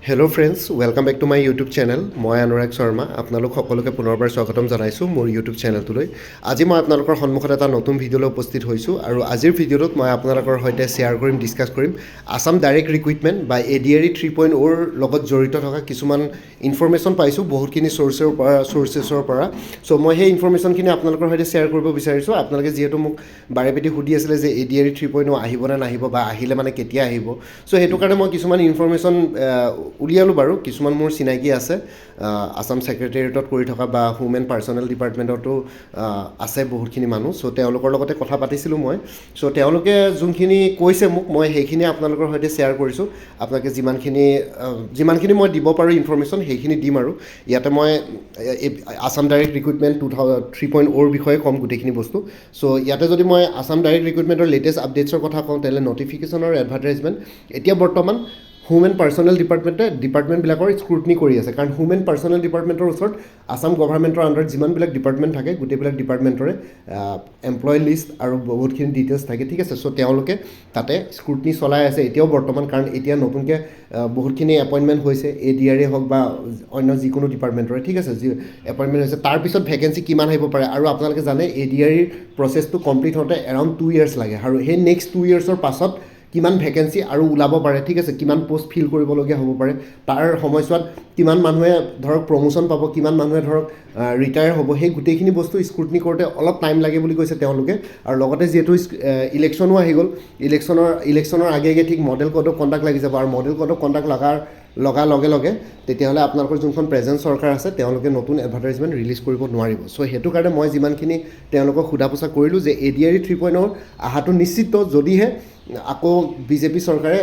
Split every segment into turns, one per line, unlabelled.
Hello' friends, welcome back to my YouTube channel. মই অনুৰাগ শৰ্মা আপোনালোক সকলোকে পুনৰবাৰ স্বাগতম জনাইছোঁ মোৰ ইউটিউব চেনেলটোলৈ। আজি মই আপোনালোকৰ সন্মুখত এটা নতুন ভিডিঅ'লৈ উপস্থিত হৈছোঁ আৰু আজিৰ ভিডিঅ'টোত মই আপোনালোকৰ সৈতে শ্বেয়াৰ কৰিম, ডিছকাছ কৰিম আছাম ডাইৰেক্ট ৰিক্ৰুইটমেণ্ট বা ADRE 3.0ৰ লগত জড়িত থকা কিছুমান ইনফৰ্মেশ্যন পাইছোঁ বহুতখিনি চ'ৰ্চেছৰ পৰা। চ' মই সেই ইনফৰ্মেশ্যনখিনি আপোনালোকৰ সৈতে শ্বেয়াৰ কৰিব বিচাৰিছোঁ। আপোনালোকে যিহেতু মোক বাৰে প্ৰতি সুধি আছিলে যে ADRE 3.0 আহিব নে নাহিব বা আহিলে মানে কেতিয়া আহিব। চ' সেইটো কাৰণে মই কিছুমান ইনফৰ্মেশ্যন উলিয়ালোঁ বাৰু। কিছুমান মোৰ চিনাকি আছে আছাম ছেক্ৰেটেৰিয়েটত কৰি থকা বা হোম এণ্ড পাৰ্চনেল ডিপাৰ্টমেণ্টতো আছে বহুতখিনি মানুহ। চ' তেওঁলোকৰ লগতে কথা পাতিছিলোঁ মই। চ' তেওঁলোকে যোনখিনি কৈছে মোক মই সেইখিনি আপোনালোকৰ সৈতে শ্বেয়াৰ কৰিছোঁ। আপোনালোকে যিমানখিনি মই দিব পাৰোঁ ইনফৰ্মেশ্যন সেইখিনি দিম আৰু ইয়াতে মই আছাম ডাইৰেক্ট ৰিক্ৰুইটমেণ্ট 3.0ৰ বিষয়ে ক'ম গোটেইখিনি বস্তু। চ' ইয়াতে যদি মই আছাম ডাইৰেক্ট ৰিক্ৰুইটমেণ্টৰ লেটেষ্ট আপডেটছৰ কথা কওঁ তেনেহ'লে নটিফিকেশ্যন আৰু এডভাৰটাইজমেণ্ট এতিয়া বৰ্তমান হোম এণ্ড পাৰ্চনেল ডিপাৰ্টমেণ্টবিলাকৰ স্ক্ৰুটনি কৰি আছে। কাৰণ হোম এণ্ড পাৰ্চনেল ডিপাৰ্টমেণ্টৰ ওচৰত আছাম গভৰ্ণমেণ্টৰ আণ্ডাৰত যিমানবিলাক ডিপাৰ্টমেণ্ট থাকে গোটেইবিলাক ডিপাৰ্টমেণ্টৰে এমপ্লয় লিষ্ট আৰু বহুতখিনি ডিটেইলছ থাকে, ঠিক আছে। চ' তেওঁলোকে তাতে স্ক্ৰুটনি চলাই আছে এতিয়াও বৰ্তমান, কাৰণ এতিয়া নতুনকৈ বহুতখিনি এপইণ্টমেণ্ট হৈছে ADRE হওক বা অন্য যিকোনো ডিপাৰ্টমেণ্টৰে, ঠিক আছে। যি এপইণ্টমেণ্ট হৈছে তাৰপিছত ভেকেঞ্চি কিমান আহিব পাৰে আৰু আপোনালোকে জানে ADREৰ প্ৰচেছটো কমপ্লিট হওঁতে এৰাউণ্ড 2 years লাগে আৰু সেই নেক্সট 2 yearsৰ পাছত কিমান ভেকেঞ্চি আৰু ওলাব পাৰে, ঠিক আছে। কিমান পষ্ট ফিল কৰিবলগীয়া হ'ব পাৰে, তাৰ সময়ছোৱাত কিমান মানুহে ধৰক প্ৰমোশ্যন পাব, কিমান মানুহে ধৰক ৰিটায়াৰ হ'ব, সেই গোটেইখিনি বস্তু স্ক্ৰুটনি কৰোঁতে অলপ টাইম লাগে বুলি কৈছে তেওঁলোকে। আৰু লগতে যিহেতু ইলেকশ্যনো আহি গ'ল, ইলেকশ্যনৰ আগে আগে ঠিক মডেল কোড অফ কণ্ডাক্ট লাগি যাব আৰু মডেল কোড অফ কণ্ডাক্ট লগাৰ লগে লগে তেতিয়াহ'লে আপোনালোকৰ যোনখন প্ৰেজেণ্ট চৰকাৰ আছে তেওঁলোকে নতুন এডভাৰটাইজমেণ্ট ৰিলিজ কৰিব নোৱাৰিব। চ' সেইটো কাৰণে মই যিমানখিনি তেওঁলোকক সোধা পোছা কৰিলোঁ যে ADRE 3.0 অহাটো নিশ্চিত যদিহে আকৌ BJP চৰকাৰে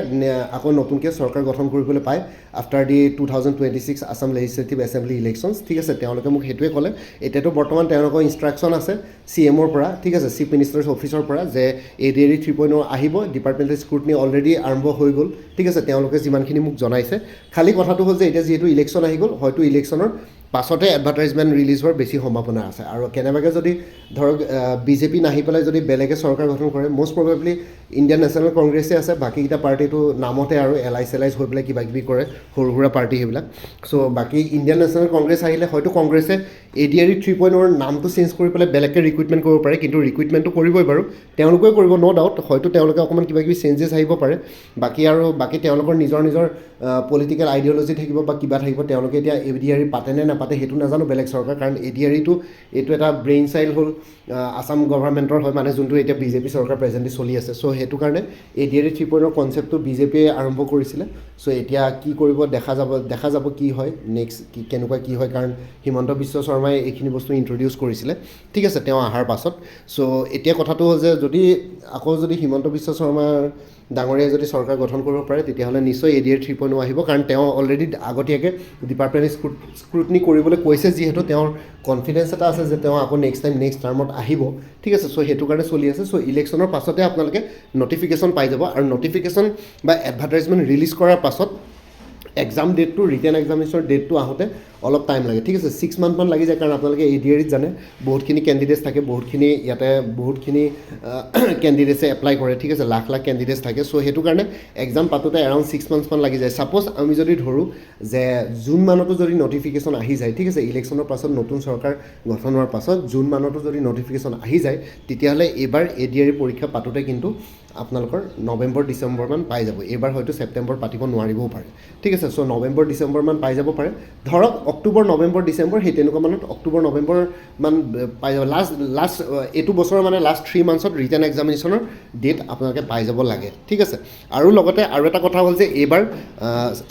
আকৌ নতুনকৈ চৰকাৰ গঠন কৰিবলৈ পায় আফটাৰ দি 2026 আছাম লেজিছলেটিভ এছেম্বলি ইলেকশ্যনছ, ঠিক আছে। তেওঁলোকে মোক সেইটোৱে ক'লে। এতিয়াতো বৰ্তমান তেওঁলোকৰ ইনষ্ট্ৰাকশ্যন আছে CMৰ পৰা, ঠিক আছে, চিফ মিনিষ্টাৰ্ছ অফিচৰ পৰা যে ADRE 3.0 আহিব। ডিপাৰ্টমেণ্টেল স্ক্ৰুটনি অলৰেডি আৰম্ভ হৈ গ'ল, ঠিক আছে। তেওঁলোকে যিমানখিনি মোক জনাইছে, খালী কথাটো হ'ল যে এতিয়া যিহেতু ইলেকশ্যন আহি গ'ল, হয়তো ইলেকশ্যনৰ পাছতে এডভাৰটাইজমেণ্ট ৰিলিজ হোৱাৰ বেছি সম্ভাৱনা আছে। আৰু কেনেবাকৈ যদি ধৰক BJP নাহি পেলাই যদি বেলেগে চৰকাৰ গঠন কৰে, মষ্ট প্ৰবেবলি ইণ্ডিয়ান নেশ্যনেল কংগ্ৰেছে আছে, বাকীকেইটা পাৰ্টিটো নামতে আৰু এলাইজ হৈ পেলাই কিবা কিবি কৰে, সৰু সুৰা পাৰ্টি সেইবিলাক। চ' বাকী ইণ্ডিয়ান নেশ্যনেল কংগ্ৰেছ আহিলে হয়তো কংগ্ৰেছে ADRE 3.0ৰ নামটো চেঞ্জ কৰি পেলাই বেলেগকৈ ৰিক্ৰুইটমেণ্ট কৰিব পাৰে, কিন্তু ৰিক্ৰুইটমেণ্টটো কৰিবই বাৰু, তেওঁলোকেও কৰিব ন' ডাউট। হয়তো তেওঁলোকে অকণমান কিবা কিবি চেঞ্জেছ আহিব পাৰে, বাকী তেওঁলোকৰ নিজৰ পলিটিকেল আইডিঅ'লজি থাকিব বা কিবা থাকিব। তেওঁলোকে এতিয়া ADRE পাতে নে নাপাতে সেইটো নাজানো বেলেগ চৰকাৰ, কাৰণ ADREটো এইটো এটা ব্ৰেইন চাইল্ড হ'ল আছাম গভৰ্ণমেণ্টৰ হয়, মানে যোনটো এতিয়া BJP চৰকাৰ প্ৰেজেণ্টলি চলি আছে। চ' সেইটো কাৰণে ADRE 3.0ৰ কনচেপ্টটো BJPয়ে আৰম্ভ কৰিছিলে। চ' এতিয়া কি কৰিব দেখা যাব কি হয় নেক্সট, কেনেকুৱা কি হয়, কাৰণ হিমন্ত বিশ্ব শৰ্মাই এইখিনি বস্তু ইণ্ট্ৰডিউচ কৰিছিলে, ঠিক আছে, তেওঁ অহাৰ পাছত। চ' এতিয়া কথাটো হ'ল যে যদি হিমন্ত বিশ্ব শৰ্মাৰ ডাঙৰীয়াই যদি চৰকাৰ গঠন কৰিব পাৰে তেতিয়াহ'লে নিশ্চয় ADRE 3.0 আহিব, কাৰণ তেওঁ অলৰেডি আগতীয়াকৈ ডিপাৰ্টমেণ্ট স্ক্ৰুটনি কৰিবলৈ কৈছে, যিহেতু তেওঁৰ কনফিডেঞ্চ এটা আছে যে তেওঁ আকৌ নেক্সট টাৰ্মত আহিব, ঠিক আছে। চ' সেইটো কাৰণে চলি আছে। চ' ইলেকশ্যনৰ পাছতে আপোনালোকে নটিফিকেশ্যন পাই যাব আৰু নটিফিকেশ্যন বা এডভাৰটাইজমেণ্ট ৰিলিজ কৰাৰ পাছত এক্সাম ডেটটো, ৰিটেন এক্সামিনেশ্যনৰ ডেটটো আহোঁতে অলপ টাইম লাগে, ঠিক আছে। 6 month মান লাগি যায়, কাৰণ আপোনালোকে ADREত জানে বহুতখিনি কেণ্ডিডেটছ থাকে, বহুতখিনি কেণ্ডিডেটছে এপ্লাই কৰে, ঠিক আছে, লাখ কেণ্ডিডেটছ থাকে। চ' সেইটো কাৰণে এক্সাম পাতোঁতে এৰাউণ্ড 6 months মান লাগি যায়। ছাপ'জ আমি যদি ধৰোঁ যে জুন মানতো যদি নটিফিকেশ্যন আহি যায়, ঠিক আছে, ইলেকশ্যনৰ পাছত নতুন চৰকাৰ গঠন হোৱাৰ পাছত জুন মানতো যদি নটিফিকেশ্যন আহি যায়, তেতিয়াহ'লে এইবাৰ ADRE পৰীক্ষা পাতোঁতে কিন্তু আপোনালোকৰ নৱেম্বৰ ডিচেম্বৰ মান পাই যাব। এইবাৰ হয়তো ছেপ্টেম্বৰ পাতিব নোৱাৰিবও পাৰে, ঠিক আছে। চ' নৱেম্বৰ ডিচেম্বৰ মান পাই যাব পাৰে, ধৰক অক্টোবৰ নৱেম্বৰ ডিচেম্বৰ সেই তেনেকুৱা মানত অক্টোবৰ নৱেম্বৰ মান পাই যাব। লাষ্ট এইটো বছৰৰ মানে লাষ্ট 3 monthsত ৰিটেন এক্সামিনেশ্যনৰ ডেট আপোনালোকে পাই যাব লাগে, ঠিক আছে। আৰু লগতে আৰু এটা কথা হ'ল যে এইবাৰ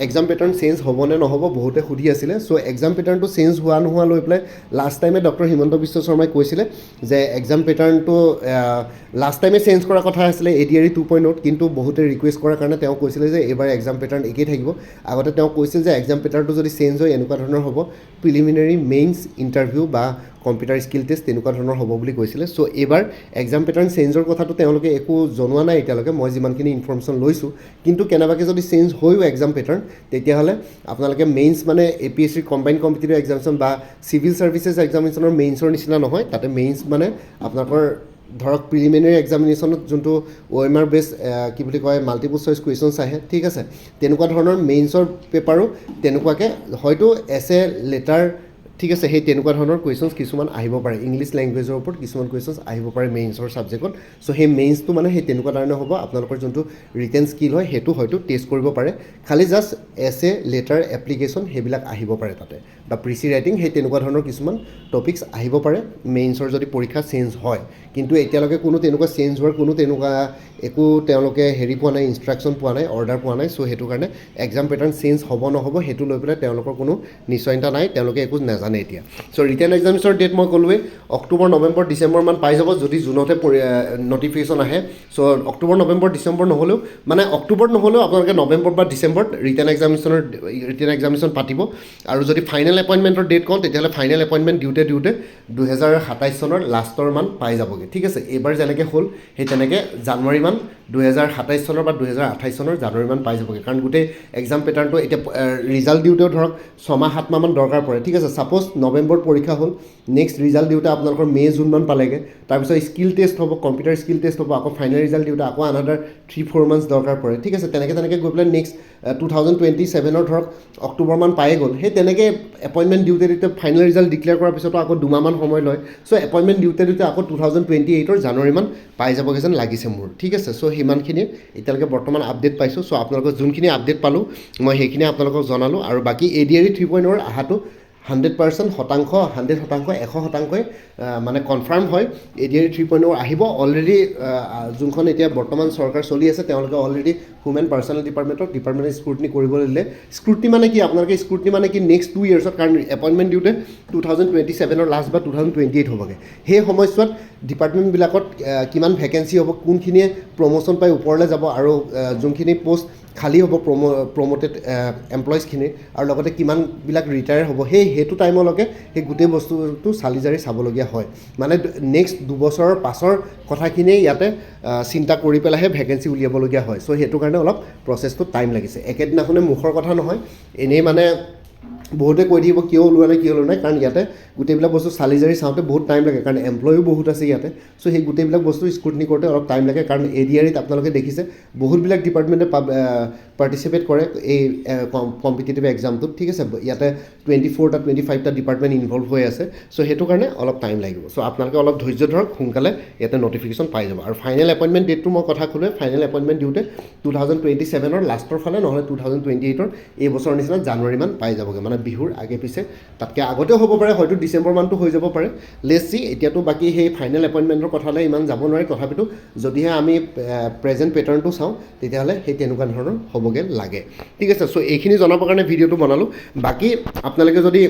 এক্সাম পেটাৰ্ণ চেঞ্জ হ'ব নে নহ'ব বহুতে সুধি আছিলে। চ' এক্সাম পেটাৰ্ণটো চেঞ্জ হোৱা নোহোৱা লৈ পেলাই লাষ্ট টাইমে ডক্টৰ হিমন্ত বিশ্ব শৰ্মাই কৈছিলে যে এক্সাম পেটাৰ্ণটো লাষ্ট টাইমে চেঞ্জ কৰাৰ কথা আছিলে ADRE 2.0, কিন্তু বহুতে ৰিকুৱেষ্ট কৰাৰ কাৰণে তেওঁ কৈছিলে যে এইবাৰ এক্সাম পেটাৰ্ণ একেই থাকিব। আগতে তেওঁ কৈছিল যে এক্সাম পেটাৰ্ণটো যদি চেঞ্জ হয় এনেকুৱা ধৰণৰ হ'ব, প্ৰিলিমিনাৰী মেইনছ ইণ্টাৰভিউ বা কম্পিউটাৰ স্কিল টেষ্ট তেনেকুৱা ধৰণৰ হ'ব বুলি কৈছিলে। চ' এইবাৰ এক্সাম পেটাৰ্ণ চেঞ্জৰ কথাটো তেওঁলোকে একো জনোৱা নাই এতিয়ালৈকে, মই যিমানখিনি ইনফৰ্মেশ্যন লৈছোঁ। কিন্তু কেনেবাকৈ যদি চেঞ্জ হৈও এক্সাম পেটাৰ্ণ, তেতিয়াহ'লে আপোনালোকে মেইনছ মানে APSC কম্বাইণ্ড কম্পিটিটিভ এক্সামিনেশ্যন বা চিভিল ছাৰ্ভিচেছ এক্সামিনেশ্যনৰ মেইনছৰ নিচিনা নহয়, তাতে মেইনছ মানে আপোনালোকৰ ধৰক প্ৰিলিমিনাৰী এক্সামিনেশ্যনত যোনটো OMR বেছ কি বুলি কয় মাল্টিপল চইচ কুৱেশ্যনছ আহে ঠিক আছে তেনেকুৱা ধৰণৰ মেইনছৰ পেপাৰো তেনেকুৱাকৈ হয়তো এছে লেটাৰ ঠিক আছে সেই তেনেকুৱা ধৰণৰ কুৱেশ্যনছ কিছুমান আহিব পাৰে ইংলিছ লেংগুৱেজৰ ওপৰত কিছুমান কুৱেশ্যনছ আহিব পাৰে মেইনছৰ ছাবজেক্টত চ' সেই মেইনছটো মানে সেই তেনেকুৱা ধৰণে হ'ব আপোনালোকৰ যোনটো ৰিটেন স্কিল হয় সেইটো হয়তো টেষ্ট কৰিব পাৰে খালি জাষ্ট এছে লেটাৰ এপ্লিকেশ্যন সেইবিলাক আহিব পাৰে তাতে বা প্ৰিচি ৰাইটিং সেই তেনেকুৱা ধৰণৰ কিছুমান টপিকছ আহিব পাৰে মেইনছৰ যদি পৰীক্ষা চেঞ্জ হয় কিন্তু এতিয়ালৈকে কোনো তেনেকুৱা চেঞ্জ হোৱাৰ কোনো তেনেকুৱা একো তেওঁলোকে হেৰি পোৱা নাই ইনষ্ট্ৰাকশ্যন পোৱা নাই অৰ্ডাৰ পোৱা নাই চ' সেইটো কাৰণে এক্সাম পেটাৰ্ণ চেঞ্জ হ'ব নহ'ব সেইটো লৈ পেলাই তেওঁলোকৰ কোনো নিশ্চয়তা নাই তেওঁলোকে একো নাজানে এতিয়া চ' ৰিটেন এক্সামিনেশ্যনৰ ডেট মই ক'লোৱেই অক্টোবৰ নৱেম্বৰ ডিচেম্বৰ মান পাই যাব যদি জুনতে নটিফিকেশ্যন আহে চ' অক্টোবৰ নৱেম্বৰ ডিচেম্বৰ নহ'লেও মানে অক্টোবৰত নহ'লেও আপোনালোকে নৱেম্বৰ বা ডিচেম্বৰত ৰিটেন এক্সামিনেশ্যন পাতিব আৰু যদি ফাইনেল এপইণ্টমেণ্টৰ ডেট কওঁ তেতিয়াহ'লে ফাইনেল এপইণ্টমেণ্ট দিওঁতে 2027 চনৰ লাষ্টৰ মান পাই যাবগৈ ঠিক আছে এইবাৰ যেনেকৈ হ'ল সেই তেনেকৈ জানুৱাৰী মান 2027 চনৰ বা 2028 চনৰ জানুৱাৰী মান পাই যাবগৈ কাৰণ গোটেই এক্সাম পেটাৰ্ণটো এতিয়া ৰিজাল্ট দিওঁতেও ধৰক 6-7 মাহমান দৰকাৰ পৰে ঠিক আছে ছাপ'জ নৱেম্বৰত পৰীক্ষা হ'ল নেক্সট ৰিজাল্ট দিওঁতে আপোনালোকৰ মে' জুন মান পালেগৈ তাৰপিছত স্কিল টেষ্ট হ'ব কম্পিউটাৰ স্কিল টেষ্ট হ'ব আকৌ ফাইনেল ৰিজাল্ট দিওঁতে আকৌ আনাডাৰ 3-4 মান্থছ দৰকাৰ পৰে ঠিক আছে তেনেকৈ গৈ পেলাই নেক্সট 2027 ধৰক অক্টোবৰ মান পায়ে গ'ল সেই তেনেকৈ এপইণ্টমেণ্ট দিওঁতে ফাইনেল ৰিজাল্ট ডিক্লেয়াৰ কৰাৰ পিছতো আকৌ 2 মাহমান সময় লয় চ' এপইণ্টমেণ্ট দিওঁতে আকৌ 2028 জানুৱাৰী মান পাই যাবগৈ যেন লাগিছে মোৰ ঠিক আছে চ' সিমানখিনি এতিয়ালৈকে বৰ্তমান আপডেট পাইছোঁ চ' আপোনালোকৰ যোনখিনি আপডেট পালোঁ মই সেইখিনি আপোনালোকক জনালোঁ আৰু বাকী ADRE 3.0 অহাটো 100% 100%ই মানে কনফাৰ্ম হয় ADRE 3.0 আহিব অলৰেডি যোনখন এতিয়া বৰ্তমান চৰকাৰ চলি আছে তেওঁলোকে অলৰেডি হোম এণ্ড পাৰ্চনেল ডিপাৰ্টমেণ্টে স্ক্ৰুটনি কৰিবলৈ দিলে স্ক্ৰুটনি মানে কি আপোনালোকে স্ক্ৰুটনি মানে কি নেক্সট 2 yearsত কাৰণ এপইণ্টমেণ্ট দিওঁতে 2027 লাষ্ট বা 2028 হ'বগৈ সেই সময়ছোৱাত ডিপাৰ্টমেণ্টবিলাকত কিমান ভেকেঞ্চি হ'ব কোনখিনিয়ে প্ৰমোশ্যন পাই ওপৰলৈ যাব আৰু যোনখিনি পোষ্ট খালী হ'ব প্ৰমোটেড এমপ্লয়িজখিনি আৰু লগতে কিমানবিলাক ৰিটায়াৰ হ'ব সেইটো টাইমলৈকে সেই গোটেই বস্তুটো চালি জাৰি চাবলগীয়া হয় মানে নেক্সট 2 বছৰৰ পাছৰ কথাখিনিয়ে ইয়াতে চিন্তা কৰি পেলাইহে ভেকেঞ্চি উলিয়াবলগীয়া হয় চ' সেইটো কাৰণে অলপ প্ৰচেছটো টাইম লাগিছে একেদিনাখনে মুখৰ কথা নহয় এনেই মানে বহুতে কৈ দিব কিয় ওলোৱা নাই কাৰণ ইয়াতে গোটেইবিলাক বস্তু চালি জাৰি চাওঁতে বহুত টাইম লাগে কাৰণ এমপ্লয়িও বহুত আছে ইয়াতে চ' সেই গোটেইবিলাক বস্তু স্ক্ৰুটনি কৰোঁতে অলপ টাইম লাগে কাৰণ ADREত আপোনালোকে দেখিছে বহুতবিলাক ডিপাৰ্টমেণ্টে পাৰ্টিচিপেট কৰে এই কম্পিটিটিভ এক্সামটোত ঠিক আছে ইয়াতে 24টা 25টা ডিপাৰ্টমেণ্ট ইনভলভ হৈ আছে চ' সেইটো কাৰণে অলপ টাইম লাগিব চ' আপোনালোকে অলপ ধৈৰ্য ধৰক সোনকালে ইয়াতে নটিফিকেশ্যন পাই যাব আৰু ফাইনেল এপইণ্টমেণ্ট ডেটটো মই কথা ক'লোৱে ফাইনেল এপইণ্টমেণ্ট দিওঁতে 2027 লাষ্টৰ ফালে নহ'লে 2028 এই বছৰৰ নিচিনা জানুৱাৰী মান পাই যাবগৈ মানে বিহুৰ আগে পিছে তাতকৈ আগতেও হ'ব পাৰে হয়তো ডিচেম্বৰ মানটো হৈ যাব পাৰে লেটছ চি এতিয়াতো বাকী সেই ফাইনেল এপইণ্টমেণ্টৰ কথালৈ ইমান যাব নোৱাৰি তথাপিতো যদিহে আমি প্ৰেজেণ্ট পেটাৰ্ণটো চাওঁ তেতিয়াহ'লে সেই তেনেকুৱা ধৰণৰ হ'বগৈ লাগে ঠিক আছে চ' এইখিনি জনাবৰ কাৰণে ভিডিঅ'টো বনালোঁ বাকী আপোনালোকে যদি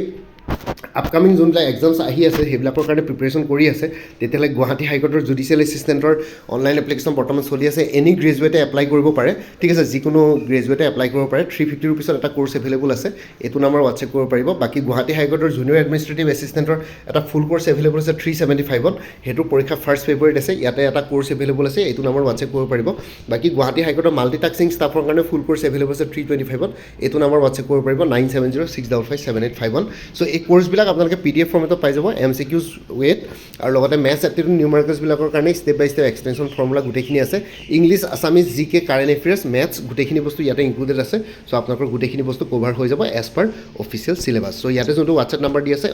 আপকামিং যোনবিলাক এক্সামছ আহি আছে সেইবিলাকৰ কাৰণে প্ৰিপেৰেশ্যন কৰি আছে তেতিয়াহ'লে গুৱাহাটী হাইকোৰ্টৰ জুডিচিয়েল এছিষ্টেণ্টৰ অনলাইন এপ্লিকেশ্যন বৰ্তমান চলি আছে এনি গ্ৰেজুৱেটে এপ্লাই কৰিব পাৰে ঠিক আছে যিকোনো গ্ৰেজুৱেটে এপ্লাই কৰিব পাৰে 350 ৰুপিছত এটা কোৰ্চ এভেইলেবল আছে এইটো নাম্বাৰ হোৱাটছএপ কৰিব পাৰিব বাকী গুৱাহাটী হাইকোৰ্টৰ জুনিয়ৰ এডমিনিষ্ট্ৰেটিভ এছিষ্টেণ্টৰ এটা ফুল কোৰ্চ এভেইলেবল আছে 375ত সেইটো পৰীক্ষা 1 ফেব্ৰুৱাৰীত আছে ইয়াতে এটা কোৰ্চ এভেইলেবল আছে এইটো নাম্বাৰ হোৱাটছএপ কৰিব পাৰিব বাকী গুৱাহাটী হাইকোৰ্টৰ মাল্টিটাস্কিং ষ্টাফৰ কাৰণে ফুল কোৰ্চ এভেইলেবল আছে 325ত এইটো নাম্বাৰ হোৱাটছএপ কৰিব পাৰিব 9706557851 চ' এই কোৰ্চবিলাক আপোনালোকে PDF ফৰ্মেটত পাই যাব MCQs ৱেট আৰু লগতে মেথছ এপ্টিটিউড নিউমাৰিকেলছবিলাকৰ কাৰণে step by step extension formula গোটেইখিনি আছে English Assamese GK current affairs maths গোটেইখিনি বস্তু ইয়াতে ইনক্লুডেড আছে চ' আপোনালোকৰ গোটেইখিনি বস্তু কভাৰ হৈ যাব এজ পাৰ অফিচিয়েল চিলেবাছ চ' ইয়াতে যোনটো হোৱাটছএপ নাম্বাৰ দি আছে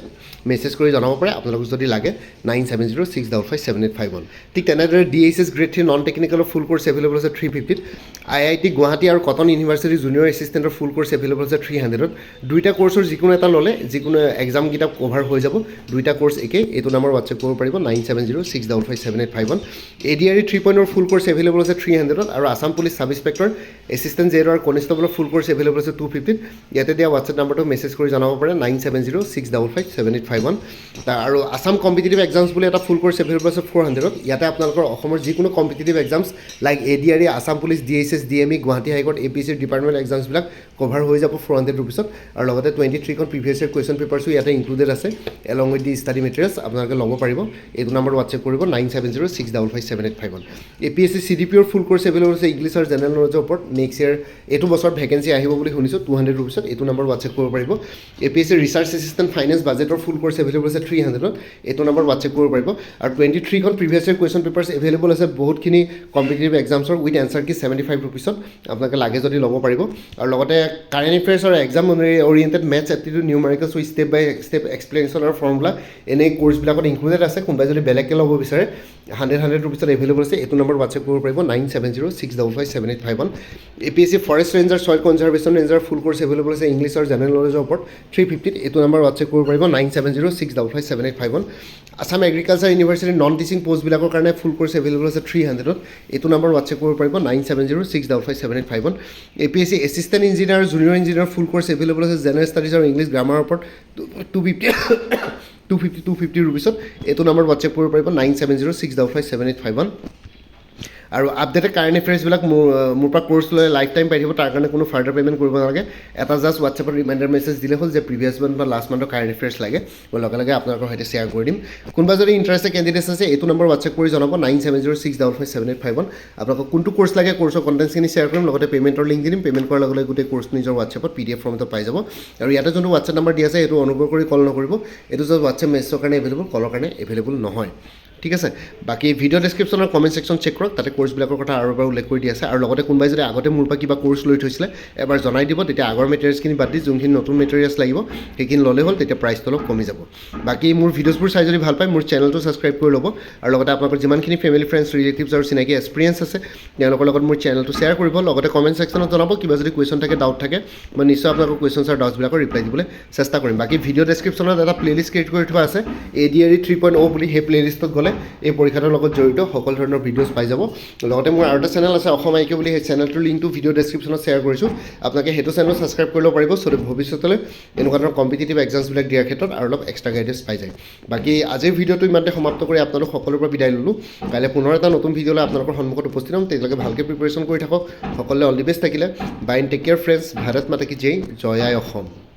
মেছেজ কৰি জনাব পাৰে আপোনালোকক যদি লাগে 9706557851 ঠিক তেনেদৰে DHS গ্ৰেড 3 নন টেকনিকেলৰ ফুল কোৰ্চ এভেইলেবল আছে 350ত IIT গুৱাহাটী আৰু কটন ইউনিভাৰ্চিটি জুনিয়ৰ এছিষ্টেণ্টৰ ফুল কোৰ্চ এভেইলেবল আছে 300ত দুইটা কোৰ্চৰ যিকোনো এটা ল'লে যিকোনো এক্সামকেইটা কভাৰ হৈ যাব দুইটা কোৰ্চ একেই এইটো নাম্বাৰ হোৱাটছএপ কৰিব পাৰিব 9706557851 ADRE 3.0 ফুল কোৰ্চ এভেইলেবল আছে 300ত আৰু Assam police sub inspector assistant Z আৰু কনষ্টেবলৰ ফুল কোৰ্চ এভেইলেবল আছে 250ত ইয়াতে দিয়া হোৱাটছএপ নাম্বাৰটো মেছেজ কৰি জনাব পাৰে 9706557851 আৰু আছাম কম্পিটিটিভ এক্সামছ বুলি এটা ফুল কোৰ্চ এভেইলেবল আছে 400ত ইয়াতে আপোনালোকৰ অসমৰ যিকোনো competitive exams like ADRE Assam police DHS DME Guwahati high court APSC department এক্সামছবিলাক কভাৰ হৈ যাব 400 ৰুপিছত আৰু লগতে 23খন প্ৰিভিয়াছ ইয়েৰ কুৱেশ্যন পেপাৰছো নোটছো ইয়াতে ইনক্লুডেড আছে along with the study materials আপোনালোকে ল'ব পাৰিব এইটো নম্বৰ হোৱাটছএপ কৰিব 9706557851 APSC CDPৰ ফুল কোৰ্চ এভেইলেবল আছে ইংলিছ আৰু জেনেৰেল নলেজৰ ওপৰত নেক্সট ইয়াৰ এইটো বছৰত ভেকেঞ্চি আহিব বুলি শুনিছোঁ 200 ৰুপিছত এইটো নম্বৰ হোৱাটছএপ কৰিব পাৰিব APSC ৰিচাৰ্চ এছিষ্টেণ্ট ফাইনেন্স বাজেটৰ ফুল কোৰ্চ এভেইলেবল আছে 300ত এইটো নম্বৰ হোৱাটছএপ কৰিব পাৰিব আৰু 23খন previous year question papers available আছে বহুতখিনি কম্পিটিটিভ এক্সামছৰ উইথ এনচাৰ কি 75 ৰুপিছত আপোনালোকে লাগে যদি ল'ব পাৰিব আৰু লগতে কাৰেণ্ট এফেয়াৰ্ছ আৰু exam oriented maths aptitude numericals with step by step explanation আৰু ফৰ্মুলা এনেই কোৰ্চবিলাকত ইনক্লুডেড আছে কোনোবাই যদি বেলেগকৈ ল'ব বিচাৰে 100 ৰুপিছত এভেইলেবল আছে এইটো নম্বৰ হোৱাটছএপ কৰিব পাৰিব 9706557851 APSC forest ranger soil conservation ranger full course available আছে ইংলিছ আৰু জেনেৰেল নলেজৰ ওপৰত 350 এইটো নম্বৰ হোৱাটছএপ কৰিব পাৰিব 9706557851 আছাম এগ্ৰিকালচাৰ ইউনিভাৰ্চিটিৰ নন টিচিং পষ্টবিলাকৰ কাৰণে ফুল কোৰ্চ এভেইলেবল আছে 300ত এইটো নম্বৰ হোৱাটছএপ কৰিব পাৰিব 9706557851 APSC assistant engineer junior engineer full course available আছে জেনেৰেল ষ্টাডিজ আৰু ইংলিছ গ্ৰামাৰৰ ওপৰত 250 ৰুপিছত এইটো নম্বৰ হোৱাটছএপ কৰিব পাৰিব 9706557851 আৰু আপডেটেড কাৰেণ্ট এফেয়াৰ্ছবিলাক মোৰ পৰা কোৰ্চ লৈ লাইফ টাইম পাই থাকিব তাৰ কাৰণে কোনো ফাৰ্ডাৰ পে'মেণ্ট কৰিব নালাগে এটা জাষ্ট হোৱাটছএপত ৰিমাইণ্ডাৰ মেছেজ দিলে হ'ল যে প্ৰিভিয়াছ মান্থ বা লাষ্ট মান্থৰ কাৰেণ্ট এফেয়াৰ্ছ লাগে মই লগে লগে আপোনালোকৰ সৈতে শ্বেয়াৰ কৰি দিম কোনোবা যদি ইণ্টাৰেষ্টেড কেণ্ডিডেটছ আছে এইটো নম্বৰ হোৱাটছএপ কৰি জনাব 9706557851 আপোনালোকক কোনটো কোৰ্চ লাগে কোৰ্চৰ কণ্টেণ্টছখিনি শ্বেয়াৰ কৰিম লগতে পে'মেণ্টৰ লিংক দি দিম পে'মেণ্ট কৰাৰ লগে লগে গোটেই কোৰ্চ নিজৰ হোৱাটছএপত PDF ফৰ্মেটত পাই যাব আৰু ইয়াতে যোনটো হোৱাটছএপ নম্বৰ দিয়া আছে সেইটো অনুগ্ৰহ কৰি কল নকৰিব এইটো জাষ্ট হোৱাটছএপ মেছেজৰ কাৰণে এভেইলেবল কলৰ কাৰণে এভেইলেবল নহয় ঠিক আছে বাকী ভিডিঅ' ডেছক্ৰিপশ্যনৰ কমেণ্ট ছেকশ্যন চেক কৰক তাতে কোৰ্চবিলাকৰ কথা আৰু এবাৰ উল্লেখ কৰি দিয়া আছে আৰু লগতে কোনোবাই যদি আগতে মোৰ পৰা কিবা কোৰ্চ লৈ থৈছিলে এবাৰ জনাই দিব তেতিয়া আগৰ মেটেৰিয়েলছখিনি বাদ দি যোনখিনি নতুন মেটেৰিয়েলছ লাগিব সেইখিনি ল'লে হ'ল তেতিয়া প্ৰাইচটো অলপ কমি যাব বাকী মোৰ ভিডিঅ'ছবোৰ চাই যদি ভাল পায় মোৰ চেনেলটো ছাবস্ক্ৰাইব কৰি ল'ব আৰু লগতে আপোনালোকৰ যিমানখিনি ফেমিলি ফ্ৰেণ্ডছ ৰিলেটিভছ আৰু চিনাকি এক্সপিৰিয়েঞ্চ আছে তেওঁলোকৰ লগত মোৰ চেনেলটো শ্বেয়াৰ কৰিব লগতে কমেণ্ট ছেকশ্যনত জনাব কিবা যদি কুৱেশ্যন থাকে ডাউট থাকে মই নিশ্চয় আপোনালোকৰ কুৱেশ্যনছ আৰু ডাউটছবিলাকৰ ৰিপ্লাই দিবলৈ চেষ্টা কৰিম বাকী ভিডিঅ' ডেছক্ৰিপশ্যনত এটা প্লেলিষ্ট ক্ৰিয়েট কৰি থোৱা আছে ADRE 3.0 বুলি সেই প্লেলিষ্টত গ'লে এই পৰীক্ষাটোৰ লগত জড়িত সকলো ধৰণৰ ভিডিঅ'ছ পাই যাব লগতে মোৰ আৰু এটা চেনেল আছে অসম IQ বুলি সেই চেনেলটোৰ লিংকটো ভিডিঅ' ডেছক্ৰিপশ্যনত শ্বেয়াৰ কৰিছোঁ আপোনালোকে সেইটো চেনেল ছাবস্ক্ৰাইব কৰি ল'ব পাৰিব চ' ভৱিষ্যতলৈ এনেকুৱা ধৰণৰ কম্পিটিটিভ এক্সামছবিলাক দিয়াৰ ক্ষেত্ৰত আৰু অলপ এক্সট্ৰা গাইডেঞ্চ পাই যায় বাকী আজিৰ ভিডিঅ'টো ইমানতে সমাপ্ত কৰি আপোনালোক সকলোৰে পৰা বিদায় ল'লোঁ কাইলৈ পুনৰ এটা নতুন ভিডিঅ'লৈ আপোনালোকৰ সন্মুখত উপস্থিত হ'ম তেতিয়ালৈকে ভালকৈ প্ৰিপেৰেশ্যন কৰি থাকক সকলোৱে অল দি বেষ্ট থাকিলে bye and take care friends Bharat Mata কি জয় জয় আই অসম